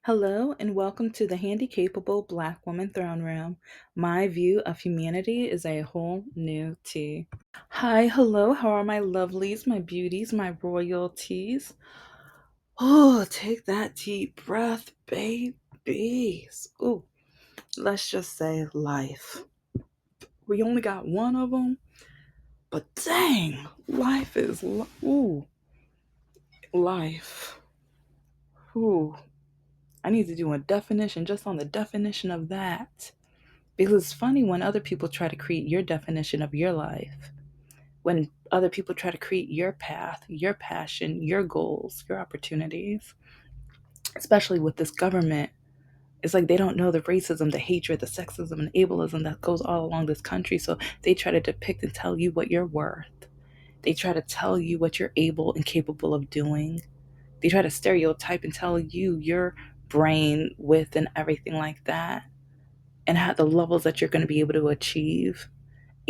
Hello and welcome to the Handicapable Black Woman Throne Room. My view of humanity is a whole new tea. Hi, hello, how are my lovelies, my beauties, my royalties? Oh, take that deep breath, babies. Ooh, let's just say life. We only got one of them, but dang, life is, ooh, life. Ooh, I need to do a definition just on the definition of that. Because it's funny when other people try to create your definition of your life, when other people try to create your path, your passion, your goals, your opportunities, especially with this government. It's like they don't know the racism, the hatred, the sexism, and ableism that goes all along this country. So they try to depict and tell you what you're worth. They try to tell you what you're able and capable of doing. They try to stereotype and tell you your brain width and everything like that, and how the levels that you're going to be able to achieve,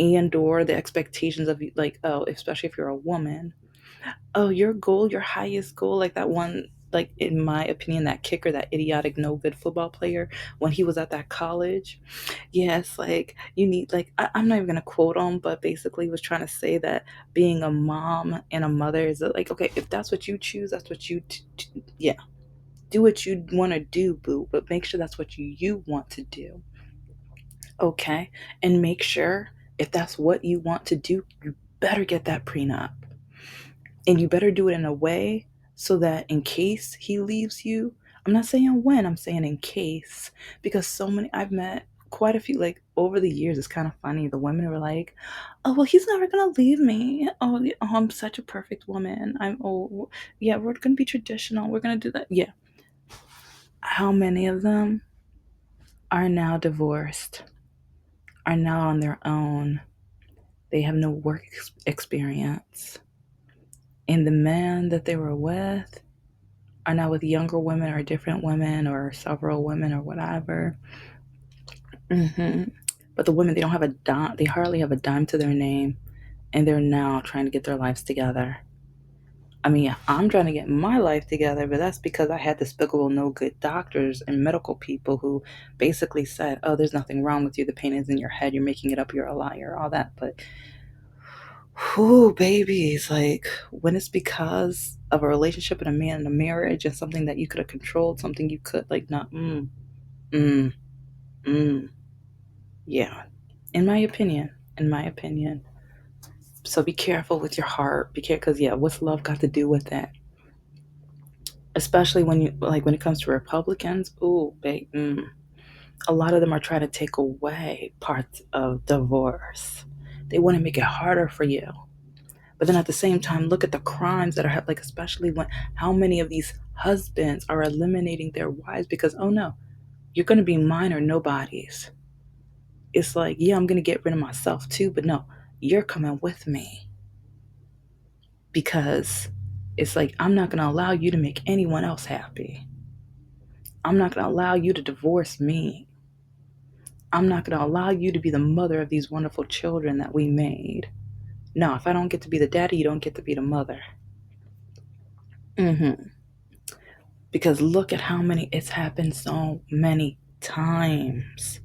and or the expectations of you, like, oh, especially if you're a woman, oh, your goal, your highest goal, like that one, like in my opinion, that kicker, that idiotic no good football player, when he was at that college. Yes, like you need, like, I'm not even gonna quote him, but basically he was trying to say that being a mom and a mother is like, okay, if that's what you choose, that's what you yeah, do what you want to do, boo, but make sure that's what you want to do. Okay. And make sure, if that's what you want to do, you better get that prenup. And you better do it in a way so that in case he leaves you, I'm not saying when, I'm saying in case, because so many, I've met quite a few, like over the years, it's kind of funny. The women were like, oh, well, he's never going to leave me. Oh, yeah, oh, I'm such a perfect woman. Oh, yeah, we're going to be traditional. We're going to do that. Yeah. How many of them are now divorced, are now on their own? They have no work experience. And the men that they were with are now with younger women or different women or several women or whatever. hmm But the women, they don't have a dime, they hardly have a dime to their name. And they're now trying to get their lives together. I mean, I'm trying to get my life together, but that's because I had despicable, no good doctors and medical people who basically said, oh, there's nothing wrong with you. The pain is in your head. You're making it up. You're a liar, all that. But whoo, babies, like when it's because of a relationship and a man and a marriage and something that you could have controlled, something you could, like, not, mm, mm, yeah. In my opinion. So be careful with your heart. Be careful, because, yeah, what's love got to do with that? Especially when you, like, when it comes to Republicans, ooh, babe, a lot of them are trying to take away parts of divorce. They want to make it harder for you. But then at the same time, look at the crimes that are, like, especially when, how many of these husbands are eliminating their wives because, oh no, you're going to be mine or nobody's. It's like, yeah, I'm going to get rid of myself too, but no, you're coming with me, because it's like, I'm not going to allow you to make anyone else happy. I'm not going to allow you to divorce me. I'm not going to allow you to be the mother of these wonderful children that we made. No, if I don't get to be the daddy, you don't get to be the mother. hmm Because look at how many, it's happened so many times.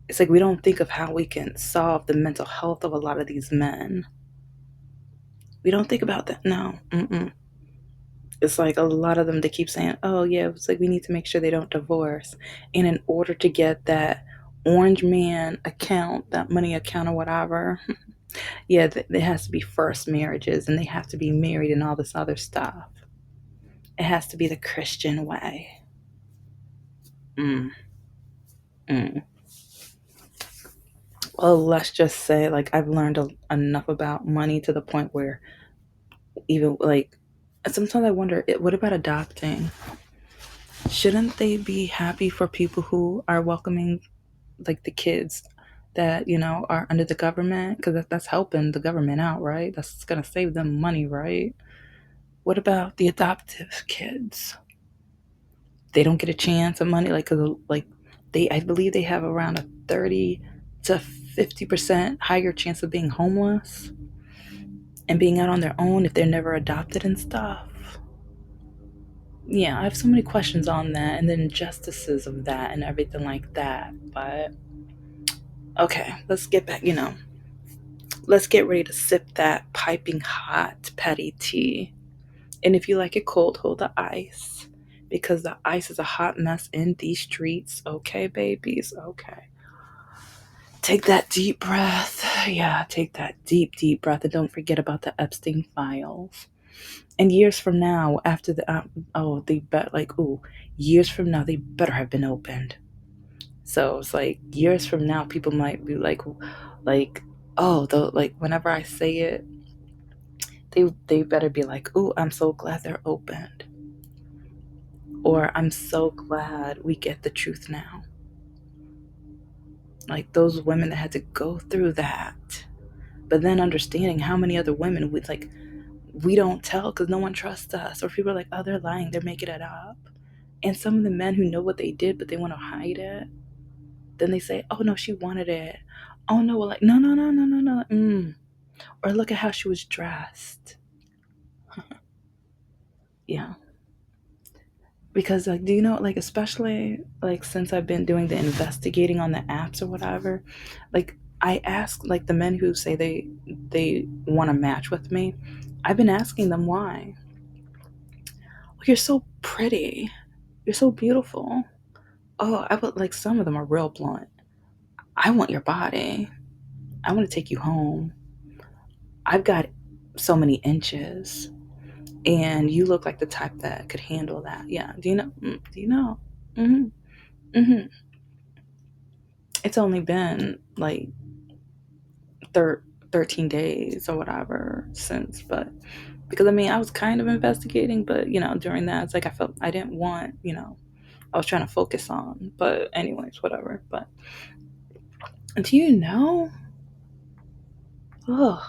It's like we don't think of how we can solve the mental health of a lot of these men. We don't think about that. No. It's like a lot of them, they keep saying, oh, yeah, it's like we need to make sure they don't divorce. And in order to get that orange man account, that money account or whatever, yeah, there has to be first marriages and they have to be married and all this other stuff. It has to be the Christian way. Mm, mm. Well, let's just say, like, I've learned enough about money to the point where, even like, sometimes I wonder, what about adopting? Shouldn't they be happy for people who are welcoming, like, the kids that, are under the government? Because that's helping the government out, right? That's going to save them money, right? What about the adoptive kids? They don't get a chance of money, like, 'cause, like, I believe they have around a 30 to 50% higher chance of being homeless and being out on their own if they're never adopted and stuff. yeah, I have so many questions on that and the injustices of that and everything like that. But okay, let's get back, let's get ready to sip that piping hot petty tea. And if you like it cold, hold the ice because the ice is a hot mess in these streets. Okay, babies. Okay. Take that deep breath. Yeah, take that deep, deep breath. And don't forget about the Epstein files. And years from now, after they bet like, ooh, years from now, they better have been opened. So it's like years from now, people might be like, oh, though, like whenever I say it, they better be like, ooh, I'm so glad they're opened, or I'm so glad we get the truth now. Like those women that had to go through that, but then understanding how many other women would like we don't tell because no one trusts us, or people are like, oh, they're lying, they're making it up. And some of the men who know what they did, but they want to hide it, then they say, oh no, she wanted it. Oh no, well, like, no, no, no, no, no, no. Or look at how she was dressed. Yeah. Because like, do you know, like, especially like since I've been doing the investigating on the apps or whatever, like I ask like the men who say they want to match with me, I've been asking them why. Oh, you're so pretty. You're so beautiful. Oh, I would like some of them are real blunt. I want your body. I want to take you home. I've got so many inches, and you look like the type that could handle that. Yeah. Do you know? Do you know? Hmm. Hmm. It's only been like thir- 13 days or whatever since, but because I mean, I was kind of investigating, but during that, it's like I felt I didn't want, I was trying to focus on, but anyways, whatever. But do you know? Ugh.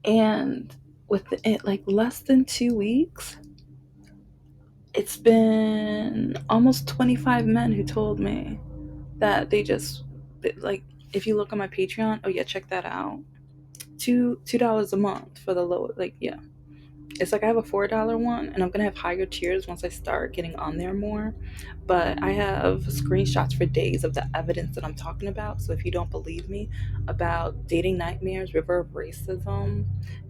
And with it like less than 2 weeks, it's been almost 25 men who told me that they just like, if you look on my Patreon, oh yeah, check that out. $2 a month for the low, like, yeah. It's like I have a $4 one, and I'm gonna have higher tiers once I start getting on there more. But I have screenshots for days of the evidence that I'm talking about. So if you don't believe me about dating nightmares, river of racism,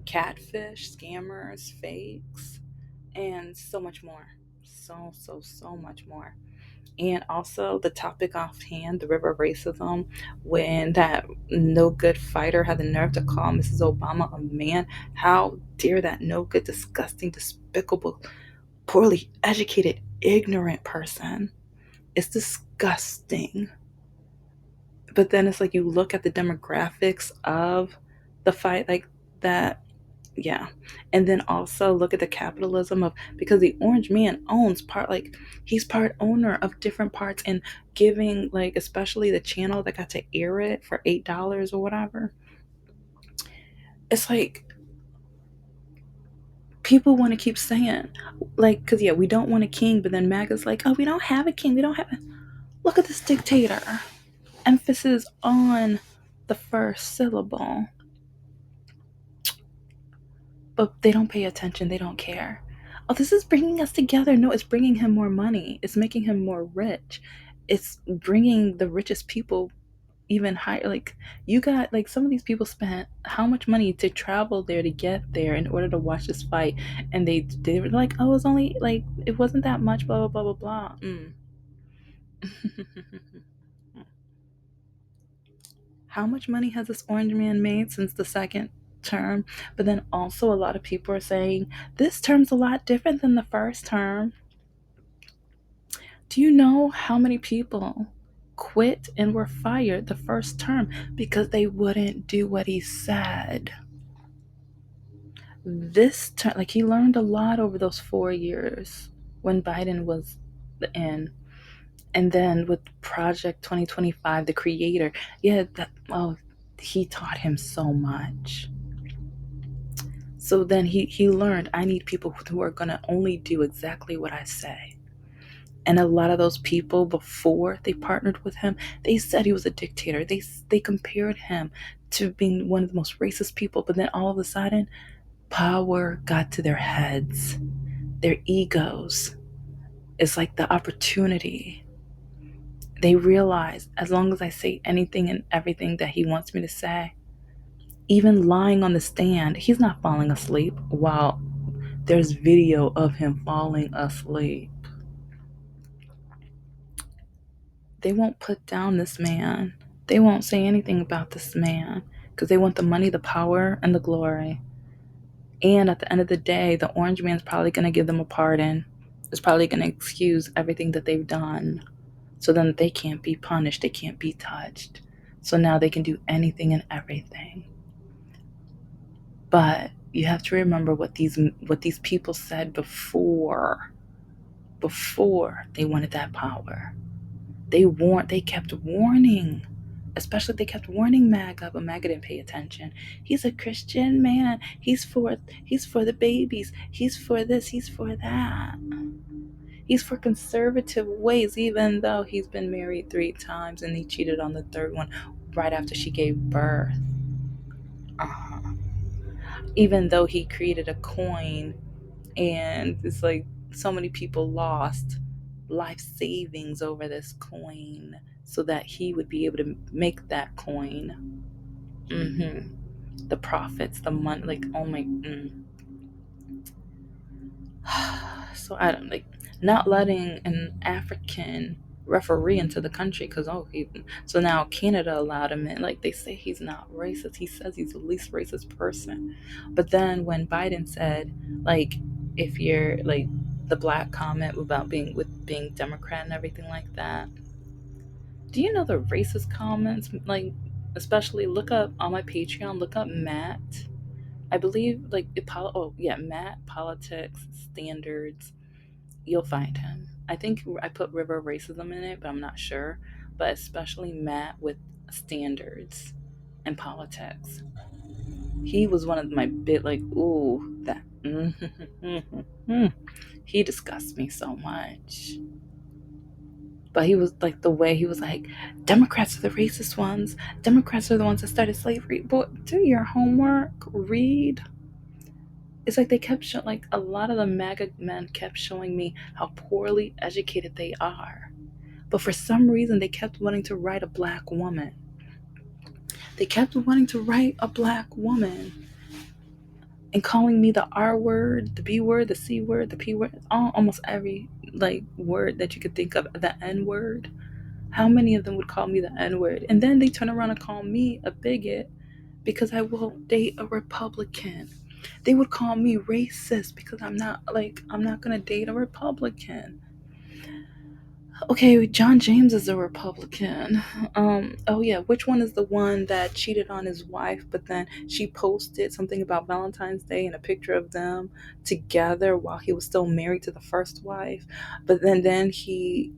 catfish, scammers, fakes, and so much more. So much more. And also the topic offhand, the river of racism, when that no good fighter had the nerve to call Mrs. Obama a man. How dare that no good, disgusting, despicable, poorly educated, ignorant person? It's disgusting. But then it's like you look at the demographics of the fight, like that. Yeah. And then also look at the capitalism of, because the orange man owns part, like he's part owner of different parts, and giving, like, especially the channel that got to air it for $8 or whatever. It's like people want to keep saying, like, because yeah, we don't want a king, but then MAGA's like, oh, we don't have a king, we don't have a, look at this dictator. Emphasis on the first syllable. But they don't pay attention. They don't care. Oh, this is bringing us together. No, it's bringing him more money. It's making him more rich. It's bringing the richest people even higher. Like, you got, like, some of these people spent how much money to travel there to get there in order to watch this fight, and they were like, oh, it's only like, it wasn't that much. Blah blah blah blah blah. How much money has this orange man made since the second term? But then also, a lot of people are saying this term's a lot different than the first term. Do you know how many people quit and were fired the first term because they wouldn't do what he said? This term, like, he learned a lot over those 4 years when Biden was in. And then with Project 2025, the creator, yeah, he taught him so much. So then he learned, I need people who are going to only do exactly what I say. And a lot of those people, before they partnered with him, they said he was a dictator. They compared him to being one of the most racist people. But then all of a sudden, power got to their heads. Their egos is like the opportunity. They realize as long as I say anything and everything that he wants me to say, even lying on the stand, he's not falling asleep while there's video of him falling asleep. They won't put down this man. They won't say anything about this man because they want the money, the power, and the glory. And at the end of the day, the orange man's probably going to give them a pardon. It's probably going to excuse everything that they've done. So then they can't be punished. They can't be touched. So now they can do anything and everything. But you have to remember what these people said before they wanted that power. They kept warning. Especially they kept warning MAGA, but MAGA didn't pay attention. He's a Christian man. He's for the babies. He's for this, he's for that. He's for conservative ways, even though he's been married 3 times and he cheated on the third one right after she gave birth. Uh-huh. Even though he created a coin and it's like so many people lost life savings over this coin so that he would be able to make that coin. The profits, the money, like, oh my. So I don't like not letting an African referee into the country because so now Canada allowed him in. Like they say he's not racist. He says he's the least racist person. But then when Biden said, like, if you're like the black comment about being Democrat and everything like that, do you know the racist comments? Like, especially look up on my Patreon, look up Matt. I believe like Matt Politics Standards. You'll find him. I think I put River of Racism in it, but I'm not sure. But especially Matt with standards and politics. He was one of my bit like, ooh, that. He disgusts me so much. But he was like the way he was like, Democrats are the racist ones. Democrats are the ones that started slavery. But do your homework, read. It's like they kept like a lot of the MAGA men kept showing me how poorly educated they are. But for some reason, they kept wanting to write a black woman. They kept wanting to write a black woman and calling me the R word, the B word, the C word, the P word, almost every like word that you could think of, the N word. How many of them would call me the N word? And then they turn around and call me a bigot because I won't date a Republican. They would call me racist because I'm not going to date a Republican. Okay, John James is a Republican. Oh yeah, which one is the one that cheated on his wife, but then she posted something about Valentine's Day and a picture of them together while he was still married to the first wife, but then he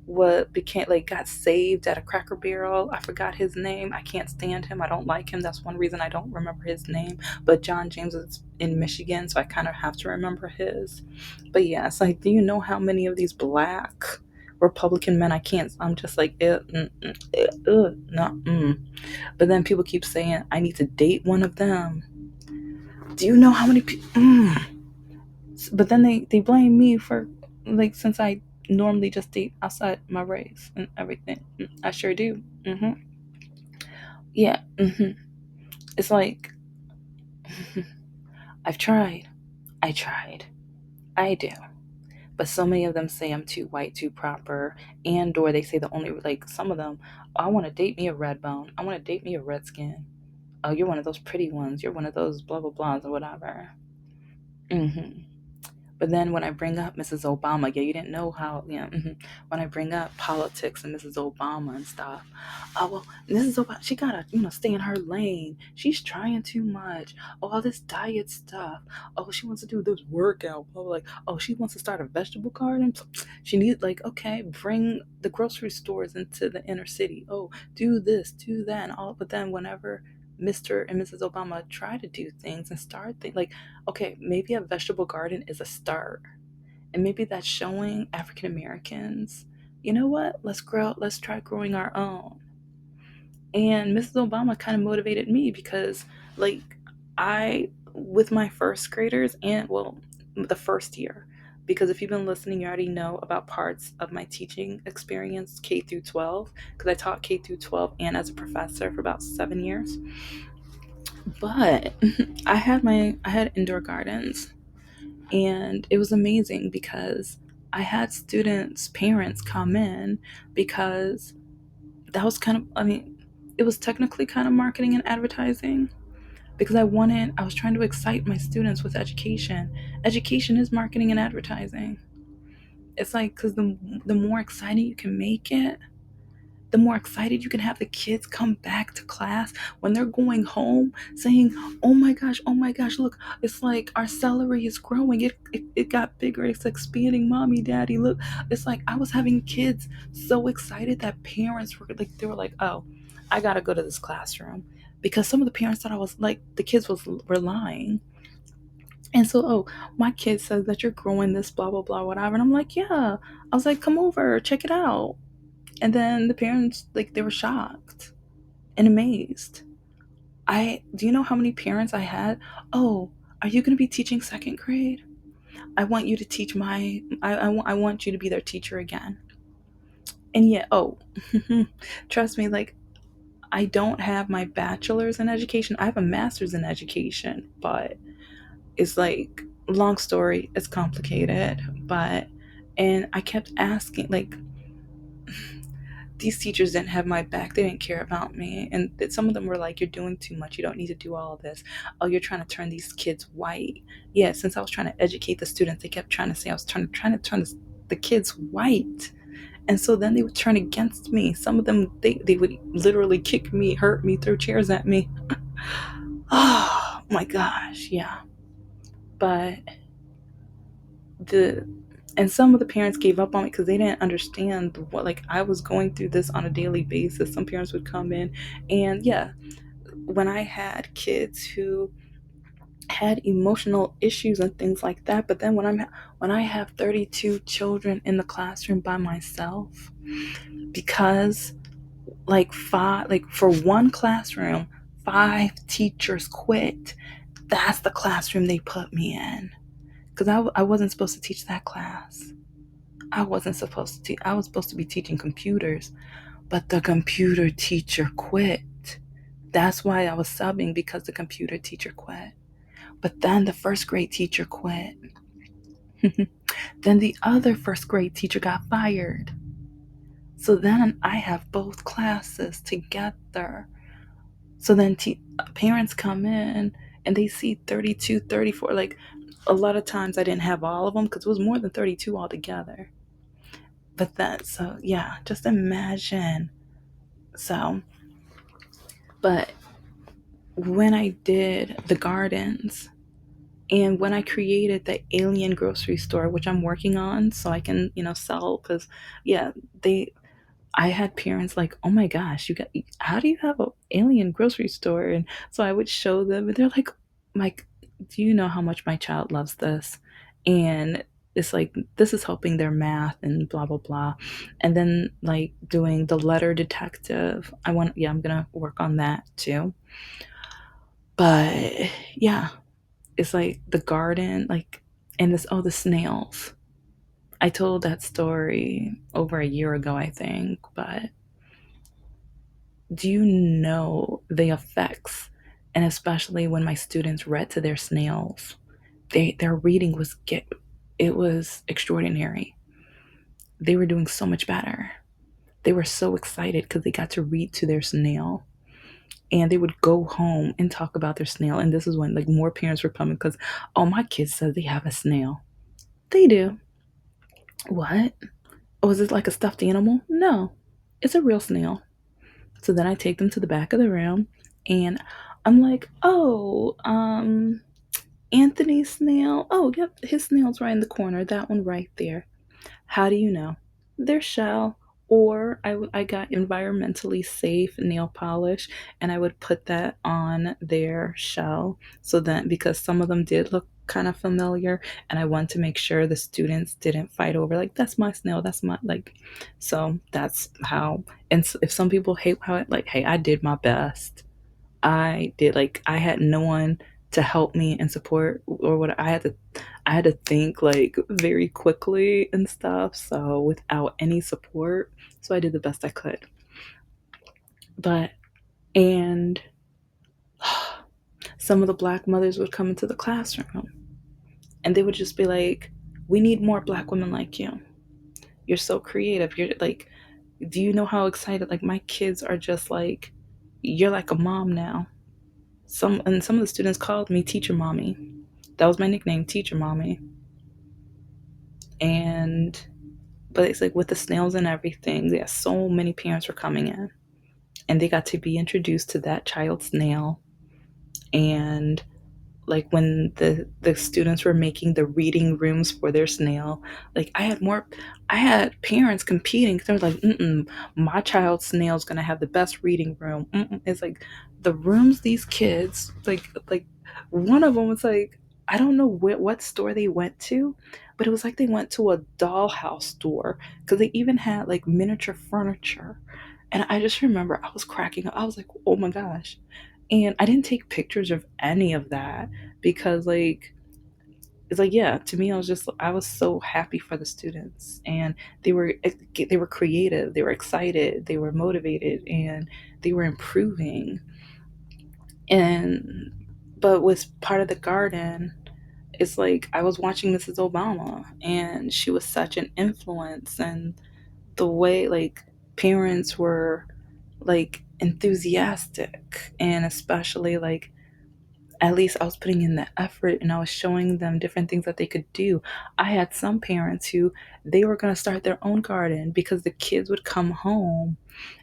what became like got saved at a Cracker Barrel. I forgot his name. I can't stand him. I don't like him. That's one reason I don't remember his name. But John James is in Michigan, so I kind of have to remember his. But yeah, it's like, do you know how many of these black Republican men I can't? I'm just like, no. But then people keep saying I need to date one of them. Do you know how many people? But then they blame me for like since I normally just date outside my race and everything. I sure do. Yeah. It's like I've tried. I tried. I do. But so many of them say I'm too white, too proper, and or they say the only like some of them, oh, I want to date me a red bone. I want to date me a red skin. Oh, you're one of those pretty ones. You're one of those blah blah blahs or whatever. But then when I bring up Mrs. Obama, yeah, you didn't know how, yeah, when I bring up politics and Mrs. Obama and stuff, oh, well, Mrs. Obama, she gotta, stay in her lane. She's trying too much. Oh, all this diet stuff. Oh, she wants to do this workout. Oh, like, oh, she wants to start a vegetable garden. She needs, like, okay, bring the grocery stores into the inner city. Oh, do this, do that, and all. But then whenever Mr. and Mrs. Obama try to do things and start things like, okay, maybe a vegetable garden is a start. And maybe that's showing African Americans, you know what? Let's try growing our own. And Mrs. Obama kind of motivated me because like with my first graders and well, the first year. Because if you've been listening, you already know about parts of my teaching experience, K through 12, because I taught K through 12 and as a professor for about 7 years. But I had indoor gardens, and it was amazing because I had students, parents come in because that was kind of, I mean, it was technically kind of marketing and advertising because I was trying to excite my students with education. Education is marketing and advertising. It's like, because the more exciting you can make it, the more excited you can have the kids come back to class when they're going home saying, oh my gosh, look, it's like our celery is growing. It got bigger. It's expanding. Mommy, daddy, look. It's like I was having kids so excited that parents were like, they were like, oh, I got to go to this classroom. Because some of the parents thought I was like, the kids were lying. And so, oh, my kid says that you're growing this, blah, blah, blah, whatever. And I'm like, yeah. I was like, come over, check it out. And then the parents, like, they were shocked and amazed. Do you know how many parents I had? Oh, are you going to be teaching second grade? I want you to teach I want you to be their teacher again. And yet, oh, trust me, like, I don't have my bachelor's in education. I have a master's in education, but it's like, long story, it's complicated. But, and I kept asking, like, these teachers didn't have my back. They didn't care about me. And some of them were like, you're doing too much. You don't need to do all of this. Oh, you're trying to turn these kids white. Yeah, since I was trying to educate the students, they kept trying to say I was trying to turn the kids white. And so then they would turn against me. Some of them, they would literally kick me, hurt me, throw chairs at me. Oh my gosh, yeah. But the and some of the parents gave up on me because they didn't understand what, like, I was going through this on a daily basis. Some parents would come in, and yeah, when I had kids who had emotional issues and things like that, but then when I have 32 children in the classroom by myself, because for one classroom, 5 teachers quit. That's the classroom they put me in, because I wasn't supposed to teach that class. I wasn't supposed to teach. I was supposed to be teaching computers, but the computer teacher quit. That's why I was subbing, because the computer teacher quit. But then the first grade teacher quit. Then the other first grade teacher got fired. So then I have both classes together. So then parents come in and they see 32, 34. Like, a lot of times I didn't have all of them because it was more than 32 altogether. But so yeah, just imagine. So, but when I did the gardens and when I created the alien grocery store, which I'm working on so I can, sell, because yeah, I had parents like, oh my gosh, how do you have an alien grocery store? And so I would show them, and they're like, Mike, do you know how much my child loves this? And it's like, this is helping their math and blah, blah, blah. And then, like, doing the letter detective. I'm going to work on that too. But yeah, it's like the garden, like, and the snails. I told that story over a year ago, I think, but do you know the effects? And especially when my students read to their snails, their reading it was extraordinary. They were doing so much better. They were so excited because they got to read to their snail. And they would go home and talk about their snail. And this is when, like, more parents were coming because, oh, my kids said they have a snail. They do. What? Oh, is it like a stuffed animal? No, it's a real snail. So then I take them to the back of the room and I'm like, oh, Anthony's snail. Oh, yep, his snail's right in the corner. That one right there. How do you know? Their shell. Or I got environmentally safe nail polish and I would put that on their shell. So then, because some of them did look kind of familiar, and I wanted to make sure the students didn't fight over, like, that's my snail, that's my, like, so that's how. And so if some people hate how it, like, hey, I did my best. I did, like, I had no one to help me and support, or what I had to think like very quickly and stuff, so without any support. So I did the best I could. But and some of the black mothers would come into the classroom and they would just be like, "We need more black women like you. You're so creative. You're like, do you know how excited like my kids are just like you're like a mom now." Some of the students called me teacher mommy. That was my nickname, teacher mommy. And but it's like with the snails and everything, yeah, so many parents were coming in and they got to be introduced to that child snail. And like when the students were making the reading rooms for their snail, like I had parents competing. They were like, mm-mm, my child's snail's gonna have the best reading room. Mm-mm. It's like the rooms these kids like one of them was like, I don't know what store they went to, but it was like they went to a dollhouse store because they even had like miniature furniture. And I just remember I was cracking up. I was like, oh my gosh. And I didn't take pictures of any of that because like it's like, yeah, to me I was so happy for the students, and they were creative, they were excited, they were motivated, and they were improving. And but was part of the garden, it's like I was watching Mrs. Obama and she was such an influence, and the way like parents were like enthusiastic, and especially like at least I was putting in the effort and I was showing them different things that they could do. I had some parents who they were going to start their own garden because the kids would come home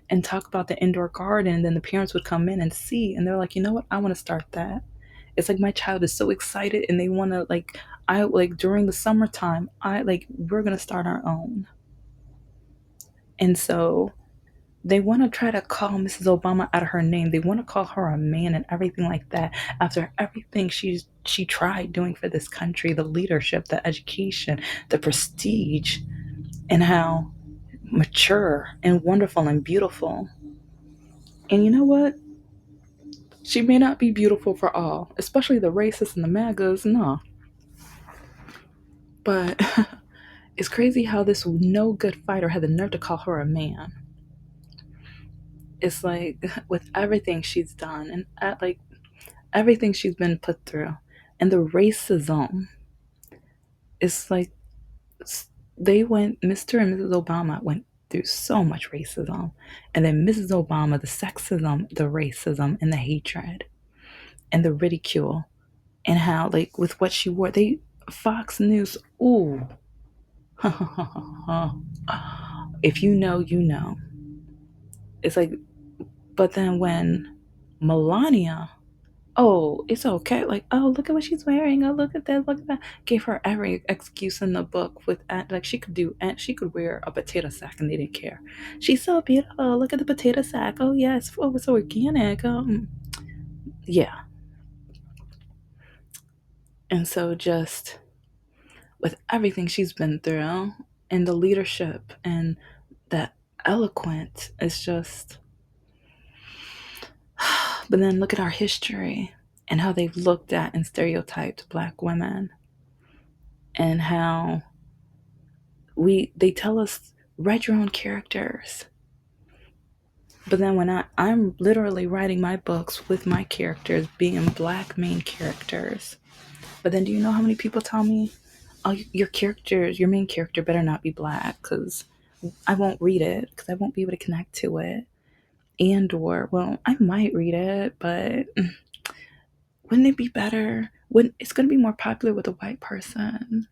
and talk about the indoor garden, and then the parents would come in and see, and they're like, you know what, I want to start that. It's like my child is so excited and they want to like, I like during the summertime, I like we're going to start our own. And so they want to try to call Mrs. Obama out of her name. They want to call her a man and everything like that. After everything she tried doing for this country, the leadership, the education, the prestige, and how mature and wonderful and beautiful. And you know what? She may not be beautiful for all, especially the racists and the MAGAs, no. But it's crazy how this no good fighter had the nerve to call her a man. It's like with everything she's done and like everything she's been put through, and the racism, it's like they went, Mr. and Mrs. Obama went through so much racism, and then Mrs. Obama, the sexism, the racism, and the hatred and the ridicule, and how like with what she wore, they Fox News, ooh. If you know, you know. It's like, but then when Melania, oh, it's okay. Like, oh, look at what she's wearing. Oh, look at that. Look at that. Gave her every excuse in the book with like she could do, and she could wear a potato sack and they didn't care. She's so beautiful. Look at the potato sack. Oh yes, oh it's organic. Yeah. And so just with everything she's been through and the leadership and that eloquent, it's just. But then look at our history and how they've looked at and stereotyped black women, and how they tell us write your own characters. But then when I'm literally writing my books with my characters being black main characters. But then do you know how many people tell me, oh, your main character better not be black because I won't read it because I won't be able to connect to it. And or, well, I might read it, but wouldn't it be better when it's going to be more popular with a white person?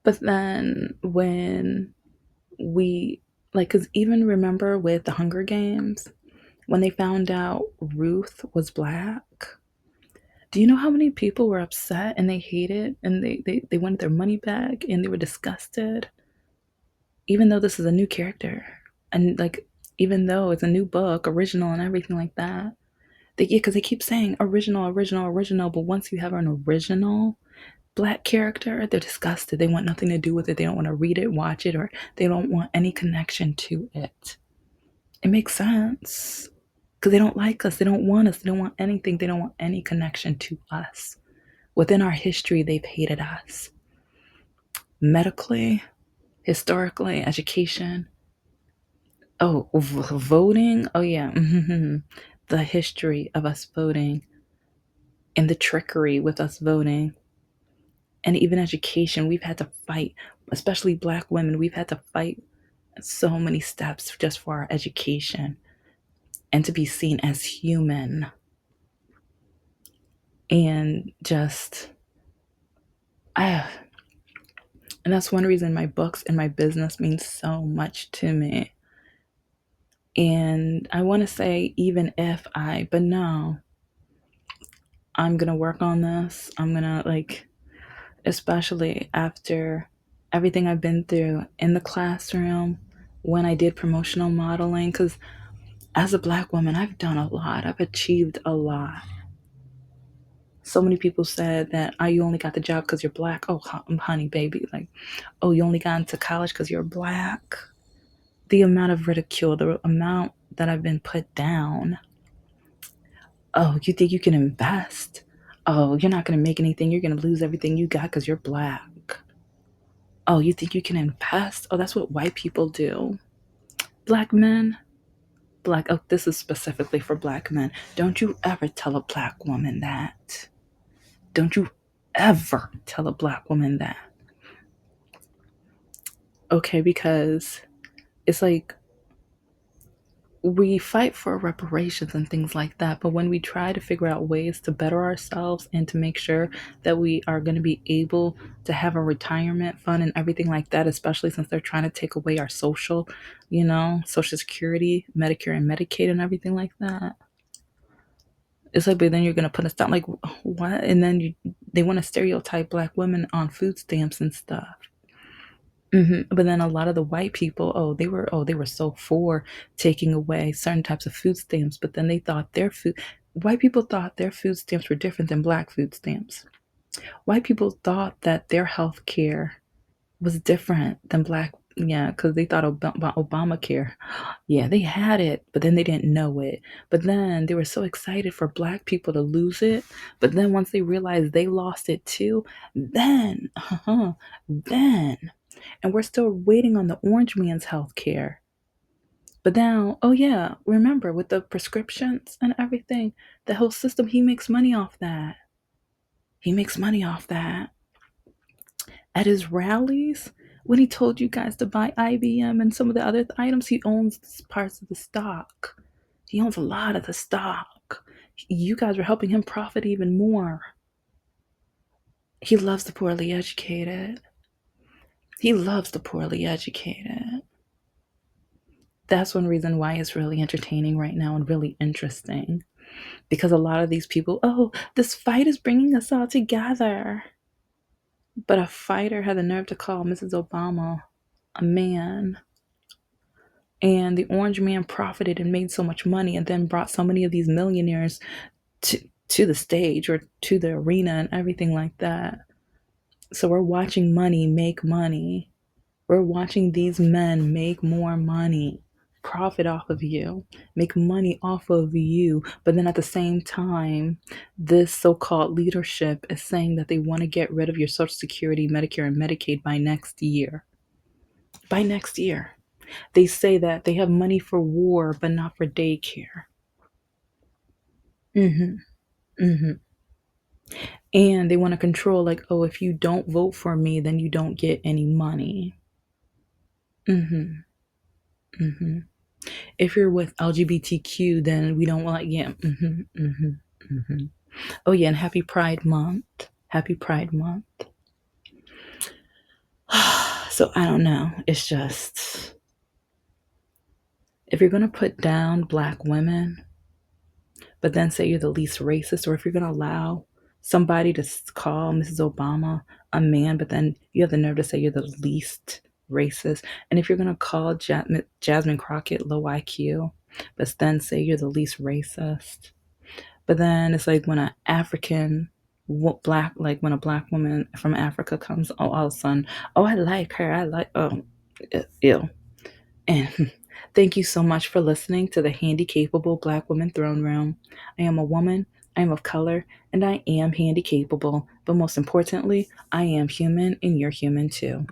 But then when we like, because even remember with the Hunger Games, when they found out Ruth was black, do you know how many people were upset and they hated and they wanted their money back and they were disgusted, even though this is a new character, and like even though it's a new book, original and everything like that. Because they keep saying original, original, original, but once you have an original black character, they're disgusted. They want nothing to do with it. They don't want to read it, watch it, or they don't want any connection to it. It makes sense. because they don't like us. They don't want us. They don't want anything. They don't want any connection to us. Within our history, they've hated us. Medically, historically, education. Oh, voting. Oh, yeah. The history of us voting and the trickery with us voting. And even education, we've had to fight, especially Black women, we've had to fight so many steps just for our education and to be seen as human. And just, I, and that's one reason my books and my business mean so much to me. And I want to say, even if but no, I'm going to work on this. I'm going to, like, especially after everything I've been through in the classroom when I did promotional modeling. Because as a Black woman, I've done a lot, I've achieved a lot. So many people said that, oh, you only got the job because you're Black. Oh, honey, baby. Like, oh, you only got into college because you're Black. The amount of ridicule, the amount that I've been put down. Oh, you think you can invest? Oh, you're not going to make anything. You're going to lose everything you got because you're Black. Oh, you think you can invest? Oh, that's what white people do. Black men, oh, this is specifically for Black men. Don't you ever tell a Black woman that. Don't you ever tell a Black woman that. Okay, because it's like we fight for reparations and things like that, but when we try to figure out ways to better ourselves and to make sure that we are going to be able to have a retirement fund and everything like that, especially since they're trying to take away our social security, Medicare and Medicaid and everything like that. It's like, but then you're going to put us down, like, what? And then they want to stereotype Black women on food stamps and stuff. But then a lot of the white people, they were so for taking away certain types of food stamps, but then white people thought their food stamps were different than Black food stamps. White people thought that their health care was different than Black, yeah, because they thought about Obamacare. Yeah, they had it, but then they didn't know it. But then they were so excited for Black people to lose it. But then once they realized they lost it too, then, then and we're still waiting on the orange man's health care. But now, oh yeah, remember with the prescriptions and everything, the whole system, he makes money off that. He makes money off that. At his rallies, when he told you guys to buy IBM and some of the other items, he owns parts of the stock. He owns a lot of the stock. You guys were helping him profit even more. He loves the poorly educated. He loves the poorly educated. That's one reason why it's really entertaining right now and really interesting. Because a lot of these people, oh, this fight is bringing us all together. But a fighter had the nerve to call Mrs. Obama a man. And the orange man profited and made so much money and then brought so many of these millionaires to the stage or to the arena and everything like that. So we're watching money make money. We're watching these men make more money, profit off of you, make money off of you. But then at the same time, this so-called leadership is saying that they want to get rid of your Social Security, Medicare, and Medicaid by next year. By next year. They say that they have money for war, but not for daycare. hmm hmm And they want to control, like, oh, if you don't vote for me, then you don't get any money. hmm hmm If you're with LGBTQ, then we don't like, yeah. Oh, yeah, and happy Pride Month. Happy Pride Month. So I don't know. It's just, if you're going to put down Black women, but then say you're the least racist, or if you're going to allow somebody to call Mrs. Obama a man, but then you have the nerve to say you're the least racist, and if you're going to call Jasmine Crockett low IQ, but then say you're the least racist, but then it's like when an like when a Black woman from Africa comes, oh, all of a sudden, oh, I like her, I like, oh, ew. And Thank you so much for listening to the Handicapable Black Woman Throne Room. I am a woman, I am of color, and I am handy capable. But most importantly, I am human, and you're human too.